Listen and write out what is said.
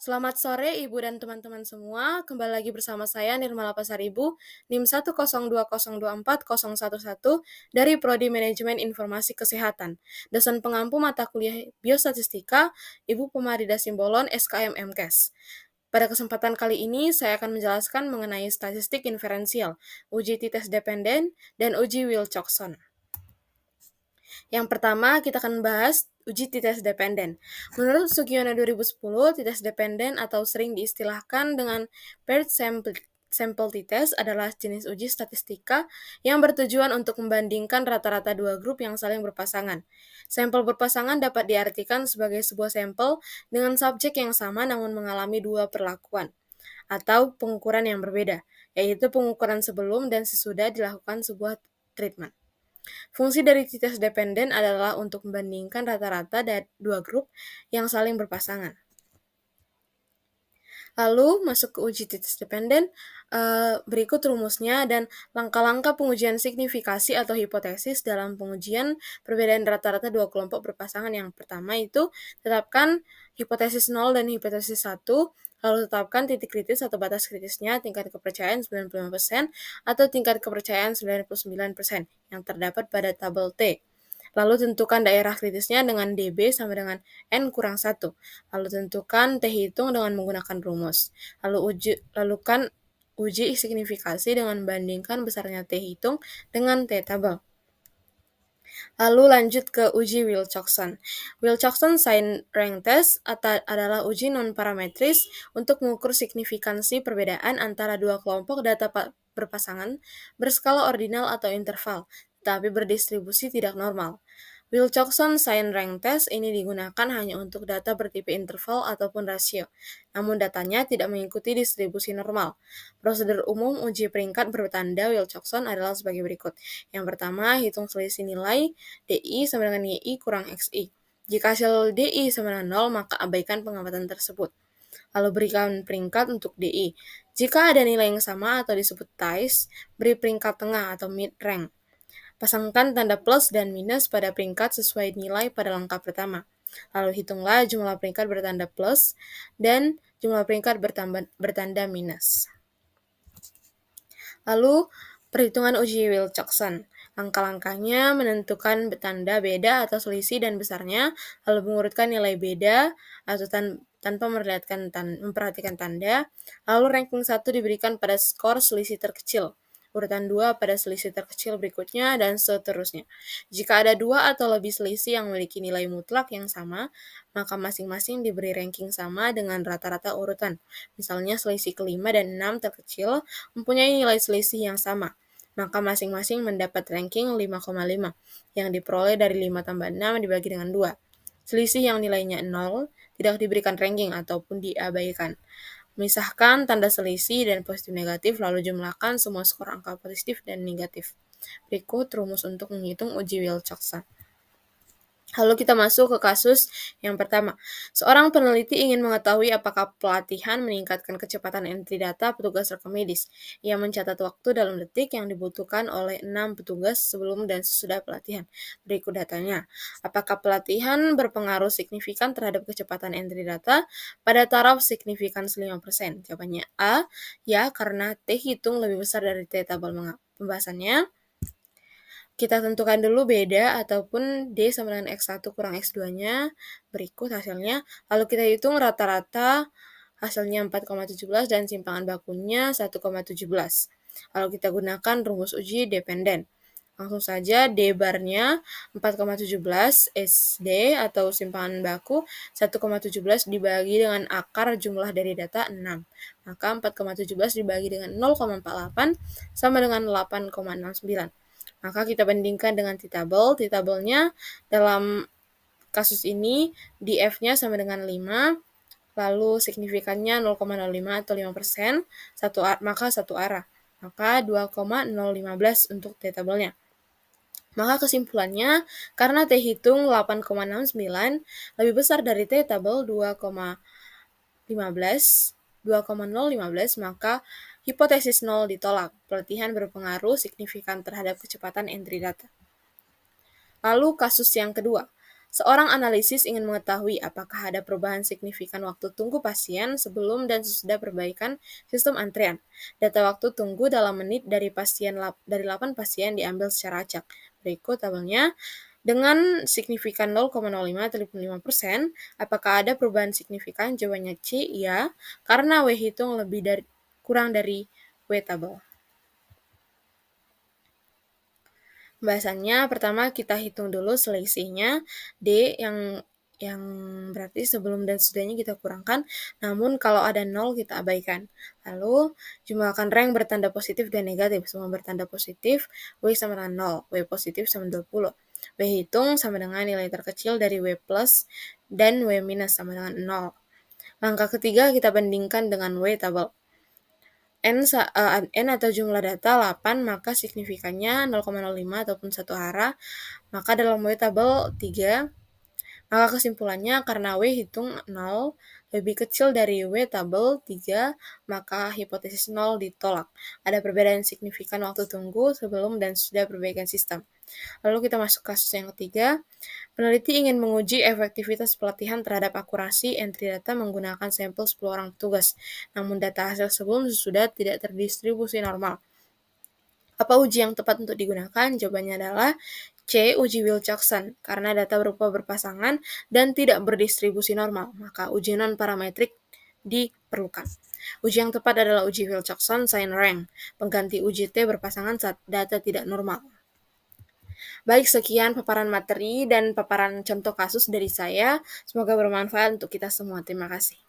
Selamat sore Ibu dan teman-teman semua, kembali lagi bersama saya Nirmala Pasaribu, NIM 102024011 dari Prodi Manajemen Informasi Kesehatan, dosen pengampu mata kuliah Biostatistika, Ibu Pemarida Simbolon SKM MKes. Pada kesempatan kali ini, saya akan menjelaskan mengenai statistik inferensial, uji tites dependen, dan uji Wilcoxon. Yang pertama, kita akan bahas uji tites dependen. Menurut Sugiono 2010, tites dependen atau sering diistilahkan dengan paired sample tites adalah jenis uji statistika yang bertujuan untuk membandingkan rata-rata dua grup yang saling berpasangan. Sampel berpasangan dapat diartikan sebagai sebuah sampel dengan subjek yang sama namun mengalami dua perlakuan atau pengukuran yang berbeda, yaitu pengukuran sebelum dan sesudah dilakukan sebuah treatment. Fungsi dari tites dependen adalah untuk membandingkan rata-rata dari dua grup yang saling berpasangan. Lalu masuk ke uji tites dependen, berikut rumusnya dan langkah-langkah pengujian signifikasi atau hipotesis dalam pengujian perbedaan rata-rata dua kelompok berpasangan. Yang pertama itu tetapkan hipotesis 0 dan hipotesis 1, lalu tetapkan titik kritis atau batas kritisnya, tingkat kepercayaan 95% atau tingkat kepercayaan 99% yang terdapat pada tabel T. Lalu tentukan daerah kritisnya dengan dB sama dengan N kurang 1. Lalu tentukan T hitung dengan menggunakan rumus. Lakukan uji signifikasi dengan membandingkan besarnya T hitung dengan T tabel. Lalu lanjut ke uji Wilcoxon. Wilcoxon Sign Rank Test adalah uji non-parametris untuk mengukur signifikansi perbedaan antara dua kelompok data berpasangan berskala ordinal atau interval, tetapi berdistribusi tidak normal. Wilcoxon Sign Rank Test ini digunakan hanya untuk data bertipe interval ataupun rasio, namun datanya tidak mengikuti distribusi normal. Prosedur umum uji peringkat bertanda Wilcoxon adalah sebagai berikut. Yang pertama, hitung selisih nilai DI sama dengan YI kurang XI. Jika hasil DI sama dengan 0, maka abaikan pengamatan tersebut. Lalu berikan peringkat untuk DI. Jika ada nilai yang sama atau disebut ties, beri peringkat tengah atau mid rank. Pasangkan tanda plus dan minus pada peringkat sesuai nilai pada langkah pertama. Lalu hitunglah jumlah peringkat bertanda plus dan jumlah peringkat bertanda minus. Lalu perhitungan uji Wilcoxon. Langkah-langkahnya menentukan tanda beda atau selisih dan besarnya, lalu mengurutkan nilai beda atau tanpa memperhatikan tanda, lalu ranking 1 diberikan pada skor selisih terkecil, urutan 2 pada selisih terkecil berikutnya, dan seterusnya. Jika ada 2 atau lebih selisih yang memiliki nilai mutlak yang sama, maka masing-masing diberi ranking sama dengan rata-rata urutan. Misalnya selisih kelima dan 6 terkecil mempunyai nilai selisih yang sama, maka masing-masing mendapat ranking 5,5 yang diperoleh dari 5 tambah 6 dibagi dengan 2. Selisih yang nilainya 0 tidak diberikan ranking ataupun diabaikan. Misahkan tanda selisih dan positif negatif, lalu jumlahkan semua skor angka positif dan negatif. Berikut rumus untuk menghitung uji Wilcoxon. Lalu kita masuk ke kasus yang pertama. Seorang peneliti ingin mengetahui apakah pelatihan meningkatkan kecepatan entry data petugas rekam medis. Ia mencatat waktu dalam detik yang dibutuhkan oleh 6 petugas sebelum dan sesudah pelatihan. Berikut datanya. Apakah pelatihan berpengaruh signifikan terhadap kecepatan entry data? Pada taraf signifikan 5%. Jawabannya A, ya, karena T hitung lebih besar dari T tabel pembahasannya. Kita tentukan dulu beda ataupun D sama dengan X1 kurang X2-nya. Berikut hasilnya. Lalu kita hitung rata-rata hasilnya 4,17 dan simpangan bakunya 1,17. Lalu kita gunakan rumus uji dependen. Langsung saja D-barnya 4,17 SD atau simpangan baku 1,17 dibagi dengan akar jumlah dari data 6. Maka 4,17 dibagi dengan 0,48 sama dengan 8,69. Maka kita bandingkan dengan T-tabel. T-tabelnya dalam kasus ini DF-nya sama dengan 5, lalu signifikannya 0,05 atau 5%, maka satu arah. Maka 2,015 untuk T-tabelnya. Maka kesimpulannya, karena T hitung 8,69 lebih besar dari T tabel 2,015, maka hipotesis 0 ditolak. Pelatihan berpengaruh signifikan terhadap kecepatan entry data. Lalu kasus yang kedua. Seorang analisis ingin mengetahui apakah ada perubahan signifikan waktu tunggu pasien sebelum dan sesudah perbaikan sistem antrian. Data waktu tunggu dalam menit dari 8 pasien diambil secara acak. Berikut tabelnya. Dengan signifikan 0,05 atau 5%, apakah ada perubahan signifikan? Jawabannya C, iya, karena W hitung kurang dari W tabel. Pembahasannya, pertama kita hitung dulu selisihnya, D yang berarti sebelum dan sesudahnya kita kurangkan, namun kalau ada 0 kita abaikan. Lalu, jumlahkan rank bertanda positif dan negatif. Semua bertanda positif, W sama dengan 0, W positif sama 20. W hitung sama dengan nilai terkecil dari W plus dan W minus sama dengan 0. Langkah ketiga kita bandingkan dengan W tabel. N atau jumlah data 8, maka signifikannya 0,05 ataupun satu arah, maka dalam W tabel 3, maka kesimpulannya karena W hitung 0 lebih kecil dari W tabel 3, maka hipotesis 0 ditolak. Ada perbedaan signifikan waktu tunggu sebelum dan sudah perbaikan sistem. Lalu kita masuk kasus yang ketiga. Peneliti ingin menguji efektivitas pelatihan terhadap akurasi entry data menggunakan sampel 10 orang petugas, namun data hasil sebelum sesudah tidak terdistribusi normal. Apa uji yang tepat untuk digunakan? Jawabannya adalah C. Uji Wilcoxon. Karena data berupa berpasangan dan tidak berdistribusi normal, maka uji non-parametrik diperlukan. Uji yang tepat adalah uji Wilcoxon sign rank, pengganti uji T berpasangan saat data tidak normal. Baik, sekian paparan materi dan paparan contoh kasus dari saya. Semoga bermanfaat untuk kita semua. Terima kasih.